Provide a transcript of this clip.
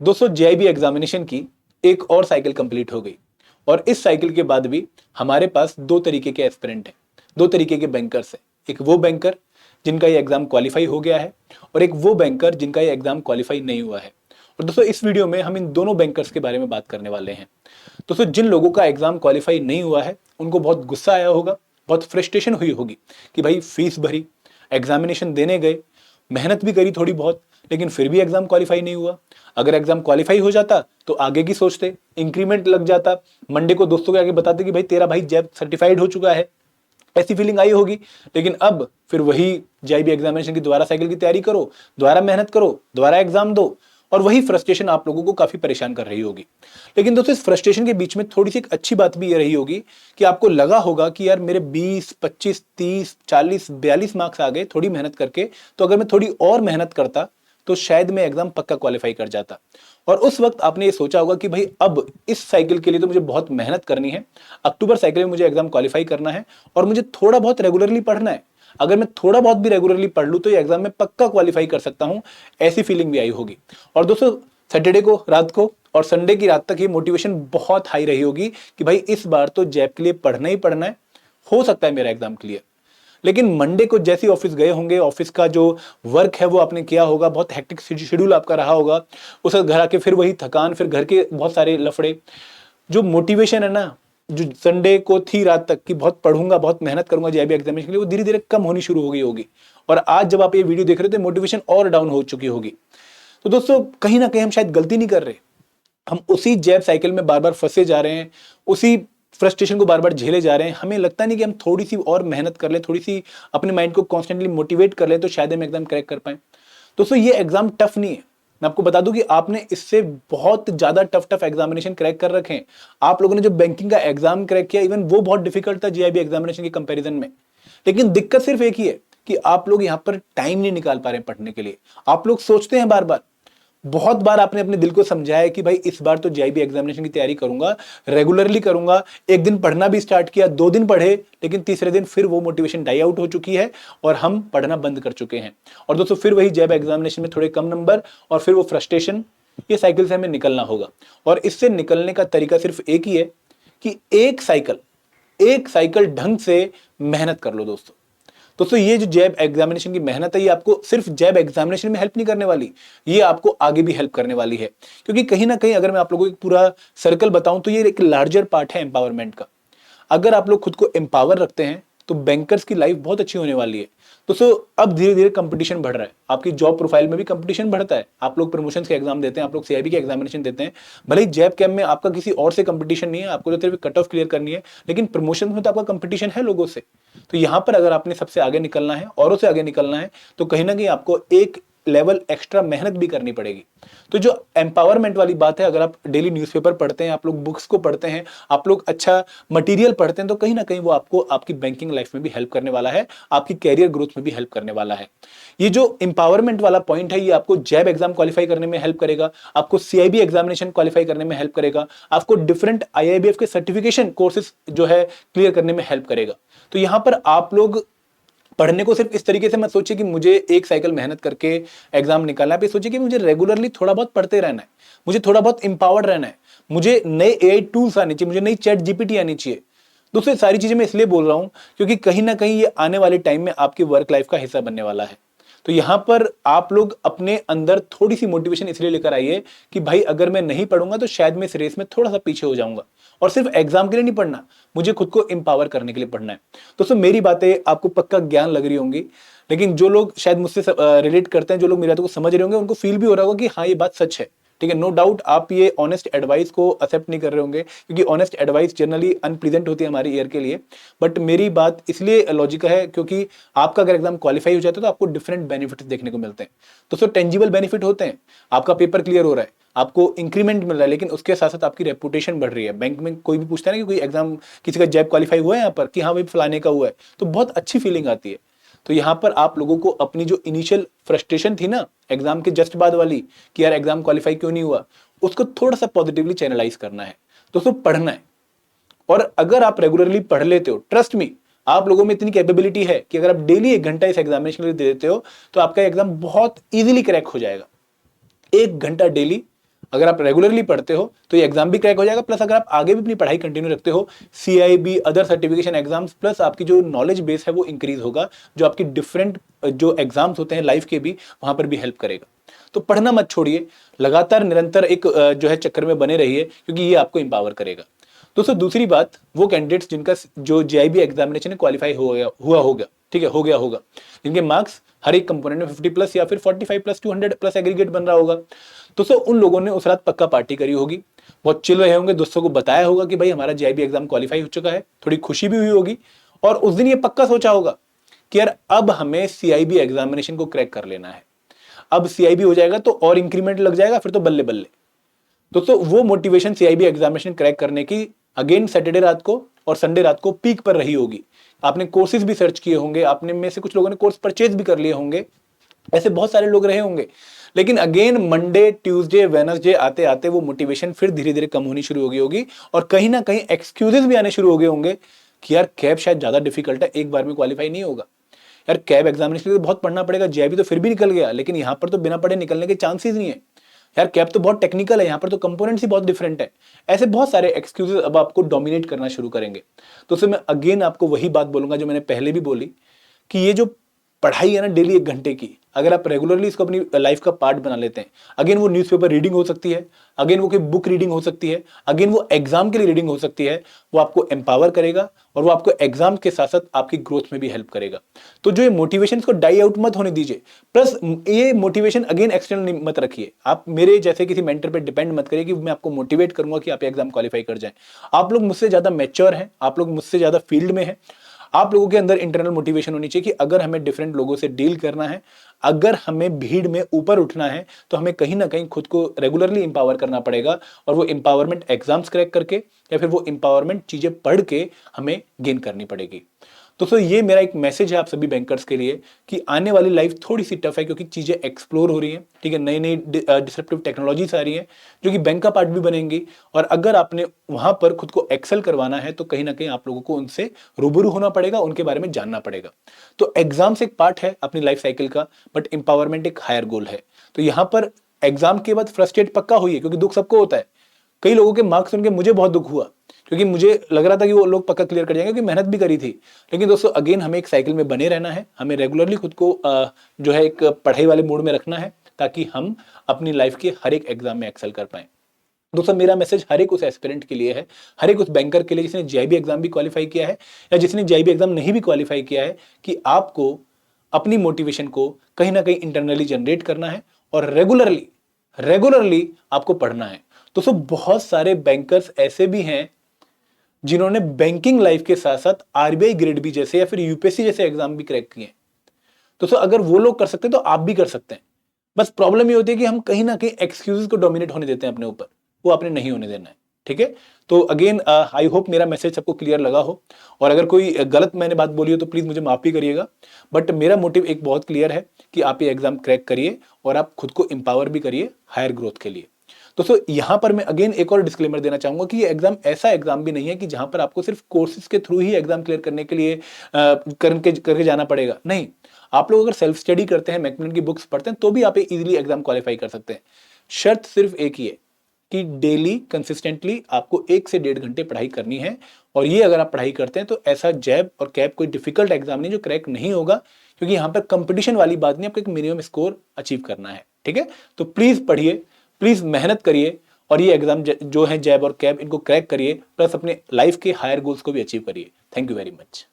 दोस्तों JIB examination की एक और साइकिल कंप्लीट हो गई और इस साइकिल के बाद भी हमारे पास दो तरीके के एस्पिरेंट हैं, दो तरीके के बैंकर्स हैं। एक वो बैंकर जिनका ये एग्जाम क्वालिफाई हो गया है और एक वो बैंकर जिनका ये एग्जाम क्वालिफाई नहीं हुआ है। और दोस्तों इस वीडियो में हम इन दोनों बैंकर्स के बारे में बात करने वाले हैं। दोस्तों जिन लोगों का एग्जाम क्वालिफाई नहीं हुआ है उनको बहुत गुस्सा आया होगा, बहुत फ्रस्ट्रेशन हुई होगी कि भाई फीस भरी, एग्जामिनेशन देने गए, मेहनत भी करी थोड़ी बहुत, लेकिन फिर भी एग्जाम क्वालिफाई नहीं हुआ। अगर एग्जाम क्वालिफाई हो जाता तो आगे की सोचते, इंक्रीमेंट लग जाता, मंडे को दोस्तों के आगे बताते कि भाई तेरा भाई जैब सर्टिफाइड हो चुका है, ऐसी फीलिंग आई होगी। लेकिन अब फिर वही जेआईबी एग्जामिनेशन की दोबारा साइकिल की तैयारी करो, दोबारा मेहनत करो, दोबारा एग्जाम दो, और वही फ्रस्ट्रेशन आप लोगों को काफी परेशान कर रही होगी। लेकिन दोस्तों इस फ्रस्ट्रेशन के बीच में थोड़ी सी एक अच्छी बात भी ये रही होगी कि आपको लगा होगा कि यार मेरे 20, 25, 30, 40, 42 मार्क्स आ गए थोड़ी मेहनत करके, तो अगर मैं थोड़ी और मेहनत करता तो शायद मैं एग्जाम पक्का क्वालिफाई कर जाता। और उस वक्त आपने ये सोचा होगा कि भाई अब इस साइकिल के लिए तो मुझे बहुत मेहनत करनी है, अक्टूबर साइकिल में मुझे एग्जाम क्वालिफाई करना है और मुझे थोड़ा बहुत रेगुलरली पढ़ना है। अगर मैं थोड़ा बहुत भी रेगुलरली पढ़ लूं तो ये एग्जाम में पक्का क्वालिफाई कर सकता हूं, ऐसी फीलिंग भी आई होगी। और दोस्तों सैटरडे को रात को और संडे की रात तक ये मोटिवेशन बहुत हाई रही होगी कि भाई इस बार तो जैब के लिए पढ़ना ही पढ़ना है, हो सकता है मेरा एग्जाम क्लियर। लेकिन मंडे को जैसे ऑफिस गए होंगे, ऑफिस का जो वर्क है वो आपने किया होगा, बहुत हेक्टिक शेड्यूल आपका रहा होगा, उस घर आके फिर वही थकान, फिर घर के बहुत सारे लफड़े, जो मोटिवेशन है ना जो संडे को थी रात तक कि बहुत पढ़ूंगा, बहुत मेहनत करूंगा जेआईबी एग्जामिनेशन के लिए, वो धीरे धीरे कम होनी शुरू हो गई होगी। और आज जब आप ये वीडियो देख रहे हो तो मोटिवेशन और डाउन हो चुकी होगी। तो दोस्तों कहीं ना कहीं हम शायद गलती नहीं कर रहे, हम उसी जैब साइकिल में बार बार फंसे जा रहे हैं, उसी फ्रस्ट्रेशन को बार बार झेले जा रहे हैं। हमें लगता नहीं कि हम थोड़ी सी और मेहनत कर लें, थोड़ी सी अपने माइंड को कॉन्स्टेंटली मोटिवेट कर लें तो शायद हम एग्जाम क्रैक कर पाए। दोस्तों ये एग्जाम टफ नहीं है, मैं आपको बता दूं कि आपने इससे बहुत ज्यादा टफ टफ एग्जामिनेशन क्रैक कर रखे हैं। आप लोगों ने जो बैंकिंग का एग्जाम क्रैक किया, इवन वो बहुत डिफिकल्ट था जेआईबी एग्जामिनेशन के कंपैरिजन में। लेकिन दिक्कत सिर्फ एक ही है कि आप लोग यहां पर टाइम नहीं निकाल पा रहे हैं पढ़ने के लिए। आप लोग सोचते हैं बार बार, बहुत बार आपने अपने दिल को समझाया कि भाई इस बार तो जेआईबी एग्जामिनेशन की तैयारी करूंगा, रेगुलरली करूंगा। एक दिन पढ़ना भी स्टार्ट किया, 2 दिन पढ़े, लेकिन तीसरे दिन फिर वो मोटिवेशन डाई आउट हो चुकी है और हम पढ़ना बंद कर चुके हैं। और दोस्तों फिर वही जेआईबी एग्जामिनेशन में थोड़े कम नंबर और फिर वो फ्रस्ट्रेशन, ये साइकिल से हमें निकलना होगा। और इससे निकलने का तरीका सिर्फ एक ही है कि एक साइकिल ढंग से मेहनत कर लो दोस्तों। दोस्तों ये जो जैब एग्जामिनेशन की मेहनत है, ये आपको सिर्फ जैब एग्जामिनेशन में हेल्प नहीं करने वाली, ये आपको आगे भी हेल्प करने वाली है। क्योंकि कहीं ना कहीं अगर मैं आप लोगों को एक पूरा सर्कल बताऊं तो ये एक लार्जर पार्ट है एम्पावरमेंट का। अगर आप लोग खुद को एम्पावर रखते हैं तो बैंकर्स की लाइफ बहुत अच्छी होने वाली है। दोस्तों अब धीरे धीरे कंपटीशन बढ़ रहा है, आपकी जॉब प्रोफाइल में भी कंपटीशन बढ़ता है। आप लोग प्रमोशंस के एग्जाम देते हैं, आप लोग सीआईबी के एग्जामिनेशन देते हैं, भले ही जैब कैम्प में आपका किसी और से कंपटीशन नहीं है, आपको तो सिर्फ कट ऑफ क्लियर करनी है, लेकिन प्रमोशन में तो आपका कंपटीशन है लोगों से। तो यहां पर अगर आपने सबसे आगे निकलना है, औरों से आगे निकलना है, तो कहीं ना कहीं आपको एक लेवल एक्स्ट्रा मेहनत भी करनी पड़ेगी। तो जो एम्पावरमेंट वाली बात है, अगर आप डेली न्यूज़पेपर पढ़ते हैं, आप लोग बुक्स को पढ़ते हैं, आप लोग अच्छा मटेरियल पढ़ते हैं, तो कहीं ना कहीं वो आपको आपकी बैंकिंग लाइफ में भी हेल्प करने वाला है, आपकी कैरियर ग्रोथ में भी हेल्प करने वाला है। ये जो एम्पावरमेंट वाला पॉइंट है, ये आपको जैब एग्जाम क्वालिफाई करने में हेल्प करेगा, आपको सीआईबी एग्जामिनेशन क्वालिफाई करने में हेल्प करेगा, आपको डिफरेंट आईआईबीएफ के सर्टिफिकेशन कोर्सेज जो है क्लियर करने में हेल्प करेगा। तो यहां पर आप लोग पढ़ने को सिर्फ इस तरीके से मत सोचिए कि मुझे एक साइकिल मेहनत करके एग्जाम निकालना है, सोचिए कि मुझे रेगुलरली थोड़ा बहुत पढ़ते रहना है, मुझे थोड़ा बहुत इंपावर्ड रहना है, मुझे नए एआई टूल्स आने चाहिए, मुझे नई चैट जीपीटी आनी चाहिए। दोस्तों सारी चीजें मैं इसलिए बोल रहा हूं क्योंकि कहीं ना कहीं ये आने वाले टाइम में आपकी वर्क लाइफ का हिस्सा बनने वाला है। तो यहां पर आप लोग अपने अंदर थोड़ी सी मोटिवेशन इसलिए लेकर आइए कि भाई अगर मैं नहीं पढ़ूंगा तो शायद मैं इस रेस में थोड़ा सा पीछे हो जाऊंगा। और सिर्फ एग्जाम के लिए नहीं पढ़ना, मुझे खुद को एम्पावर करने के लिए पढ़ना है। दोस्तों मेरी बातें आपको पक्का ज्ञान लग रही होंगी, लेकिन जो लोग शायद मुझसे रिलेट करते हैं, जो लोग मेरी बातों को समझ रहे होंगे, उनको फील भी हो रहा होगा कि हाँ ये बात सच है। ठीक है, नो डाउट आप ये ऑनेस्ट एडवाइस को एक्सेप्ट नहीं कर रहे होंगे क्योंकि ऑनेस्ट एडवाइस जनरली अनप्लीजेंट होती है हमारी ईयर के लिए। बट मेरी बात इसलिए लॉजिकल है क्योंकि आपका अगर एग्जाम क्वालिफाई हो जाता है तो आपको डिफरेंट बेनिफिट्स देखने को मिलते हैं। दोस्तों टेंजिबल बेनिफिट होते हैं, आपका पेपर क्लियर हो रहा है, आपको इंक्रीमेंट मिल रहा है, लेकिन उसके साथ साथ आपकी रेपुटेशन बढ़ रही है। बैंक में कोई भी पूछता है ना कि कोई एग्जाम किसी का जैब क्वालिफाई हुआ है यहाँ पर, कि हाँ भाई फलाने का हुआ है, तो बहुत अच्छी फीलिंग आती है। तो यहां पर आप लोगों को अपनी जो इनिशियल फ्रस्ट्रेशन थी ना एग्जाम के जस्ट बाद वाली कि यार एग्जाम क्वालिफाई क्यों नहीं हुआ, उसको थोड़ा सा पॉजिटिवली चैनलाइज करना है। दोस्तों पढ़ना है, और अगर आप रेगुलरली पढ़ लेते हो, ट्रस्ट मी आप लोगों में इतनी कैपेबिलिटी है कि अगर आप डेली 1 घंटा इस एग्जामिनेशन के लिए दे देते हो तो आपका एग्जाम बहुत इजीली क्रैक हो जाएगा। 1 घंटा डेली अगर आप रेगुलरली पढ़ते हो तो ये एग्जाम भी क्रैक हो जाएगा, प्लस अगर आप आगे भी अपनी पढ़ाई कंटिन्यू रखते हो, CIB other certification exams, plus आपकी जो नॉलेज बेस है वो इंक्रीज होगा, जो आपकी डिफरेंट जो एग्जाम्स होते हैं लाइफ के भी, वहां पर भी हेल्प करेगा। तो पढ़ना मत छोड़िए, लगातार निरंतर एक जो है चक्कर में बने रहिए, क्योंकि ये आपको एम्पावर करेगा। दोस्तों दूसरी बात, वो कैंडिडेट्स जिनका जो JIB एग्जामिनेशन में क्वालिफाई हुआ होगा, ठीक है, हो गया होगा, जिनके मार्क्स हर एक कंपोनेंट में 50 प्लस या फिर 45 प्लस 200 प्लस एग्रीगेट बन रहा होगा, दोस्तों उन लोगों ने उस रात पक्का पार्टी करी होगी, बहुत चिल रहे होंगे, दोस्तों को बताया होगा कि भाई हमारा JIB एग्जाम क्वालिफाई हो चुका है, थोड़ी खुशी भी हुई होगी, और उस दिन ये पक्का सोचा होगा कि यार अब हमें CIB एग्जामिनेशन को क्रैक कर लेना है, अब CIB हो जाएगा तो और इंक्रीमेंट लग जाएगा, फिर तो बल्ले बल्ले। दोस्तों वो मोटिवेशन CIB एग्जामिनेशन क्रैक करने की अगेन सैटरडे रात को और संडे रात को पीक पर रही होगी। आपने कोर्सेज भी सर्च किए होंगे, आपने में से कुछ लोगों ने कोर्स परचेज भी कर लिए होंगे, ऐसे बहुत सारे लोग रहे होंगे, लेकिन अगेन मंडे ट्यूसडे वेडनेसडे आते आते वो मोटिवेशन फिर धीरे धीरे कम होनी शुरू हो गई होगी, और कहीं ना कहीं एक्सक्यूजेस भी आने शुरू हो गए होंगे कि यार कैब शायद ज्यादा डिफिकल्ट है, एक बार में क्वालिफाई नहीं होगा, यार कैब एग्जामिनेशन के लिए बहुत पढ़ना पड़ेगा, JIB तो फिर भी निकल गया, लेकिन यहां पर तो बिना पढ़े निकलने के चांसेस नहीं है, यार कैब तो बहुत टेक्निकल है, यहाँ पर तो कंपोनेंट्स ही बहुत डिफरेंट है। ऐसे बहुत सारे एक्सक्यूजेस अब आपको डोमिनेट करना शुरू करेंगे। तो उससे मैं अगेन आपको वही बात बोलूंगा जो मैंने पहले भी बोली, कि ये जो पढ़ाई है ना डेली 1 घंटे की, अगर आप रेगुलरली इसको अपनी लाइफ का पार्ट बना लेते हैं, अगेन वो न्यूज़पेपर रीडिंग हो सकती है, अगेन वो कोई बुक रीडिंग हो सकती है, अगेन वो एग्जाम के लिए रीडिंग हो सकती है, वो आपको एम्पावर करेगा और वो आपको एग्जाम के साथ साथ आपकी ग्रोथ में भी हेल्प करेगा। तो जो ये मोटिवेशन को डाई आउट मत होने दीजिए, प्लस ये मोटिवेशन अगेन एक्सटर्नल मत रखिए, आप मेरे जैसे किसी मेंटर पे डिपेंड मत करिए कि मैं आपको मोटिवेट करूंगा कि आप एग्जाम क्वालिफाई कर जाएं। आप लोग मुझसे ज्यादा मैच्योर हैं, आप लोग मुझसे ज्यादा फील्ड में हैं, आप लोगों के अंदर इंटरनल मोटिवेशन होनी चाहिए कि अगर हमें डिफरेंट लोगों से डील करना है, अगर हमें भीड़ में ऊपर उठना है, तो हमें कहीं ना कहीं खुद को रेगुलरली इंपावर करना पड़ेगा, और वो इंपावरमेंट एग्जाम्स क्रैक करके या फिर वो इंपावरमेंट चीजें पढ़ के हमें गेन करनी पड़ेगी। दोस्तों ये मेरा एक मैसेज है आप सभी बैंकर्स के लिए कि आने वाली लाइफ थोड़ी सी टफ है, क्योंकि चीजें एक्सप्लोर हो रही हैं, ठीक है, नई नई डिसरप्टिव टेक्नोलॉजीज आ रही हैं जो कि बैंक का पार्ट भी बनेंगी, और अगर आपने वहां पर खुद को एक्सेल करवाना है तो कहीं ना कहीं आप लोगों को उनसे रूबरू होना पड़ेगा, उनके बारे में जानना पड़ेगा। तो एग्जाम्स एक पार्ट है अपनी लाइफ साइकिल का, बट एम्पावरमेंट एक हायर गोल है। तो यहाँ पर एग्जाम के बाद फ्रस्ट्रेट पक्का हुई है, क्योंकि दुख सबको होता है। कई लोगों के मार्क्स सुन के मुझे बहुत दुख हुआ, क्योंकि मुझे लग रहा था कि वो लोग पक्का क्लियर कर जाएंगे, क्योंकि मेहनत भी करी थी। लेकिन दोस्तों अगेन हमें एक साइकिल में बने रहना है, हमें रेगुलरली खुद को जो है एक पढ़ाई वाले मूड में रखना है, ताकि हम अपनी लाइफ के हर एक एग्जाम में एक्सेल कर पाए। दोस्तों मेरा मैसेज हर एक उस एस्पिरेंट के लिए है, हर एक उस बैंकर के लिए जिसने JIB एग्जाम भी क्वालिफाई किया है या जिसने JIB एग्जाम नहीं भी क्वालिफाई किया है, कि आपको अपनी मोटिवेशन को कहीं ना कहीं इंटरनली जनरेट करना है और रेगुलरली रेगुलरली आपको पढ़ना है। दोस्तों बहुत सारे बैंकर्स ऐसे भी हैं जिन्होंने बैंकिंग लाइफ के साथ साथ RBI ग्रेड बी जैसे या फिर UPSC जैसे एग्जाम भी क्रैक किए हैं। दोस्तों अगर वो लोग कर सकते हैं तो आप भी कर सकते हैं। बस प्रॉब्लम ये होती है कि हम कहीं ना कहीं एक्सक्यूजेस को डोमिनेट होने देते हैं अपने ऊपर, वो आपने नहीं होने देना है, ठीक है। तो अगेन आई होप मेरा मैसेज सबको क्लियर लगा हो, और अगर कोई गलत मैंने बात बोली हो तो प्लीज मुझे माफ भी करिएगा, बट मेरा मोटिव एक बहुत क्लियर है कि आप ये एग्जाम क्रैक करिए और आप खुद को एम्पावर भी करिए हायर ग्रोथ के लिए। दोस्तों यहां पर मैं अगेन एक और डिस्क्लेमर देना चाहूंगा कि ये एग्जाम ऐसा एग्जाम भी नहीं है कि जहां पर आपको सिर्फ कोर्सेज के थ्रू ही एग्जाम क्लियर करने के लिए करके जाना पड़ेगा। नहीं, आप लोग अगर सेल्फ स्टडी करते हैं, मैकमिलन की बुक्स पढ़ते हैं, तो भी आप इजीली एग्जाम क्वालिफाई कर सकते हैं। शर्त सिर्फ एक ही है कि डेली कंसिस्टेंटली आपको 1 से 1.5 घंटे पढ़ाई करनी है, और ये अगर आप पढ़ाई करते हैं तो ऐसा जैब और कैब कोई डिफिकल्ट एग्जाम नहीं जो क्रैक नहीं होगा, क्योंकि यहां पर कंपटीशन वाली बात नहीं, आपको एक मिनिमम स्कोर अचीव करना है, ठीक है। तो प्लीज पढ़िए, प्लीज मेहनत करिए, और ये एग्जाम जो है जैब और कैब, इनको क्रैक करिए, प्लस अपने लाइफ के हायर गोल्स को भी अचीव करिए। Thank you very much.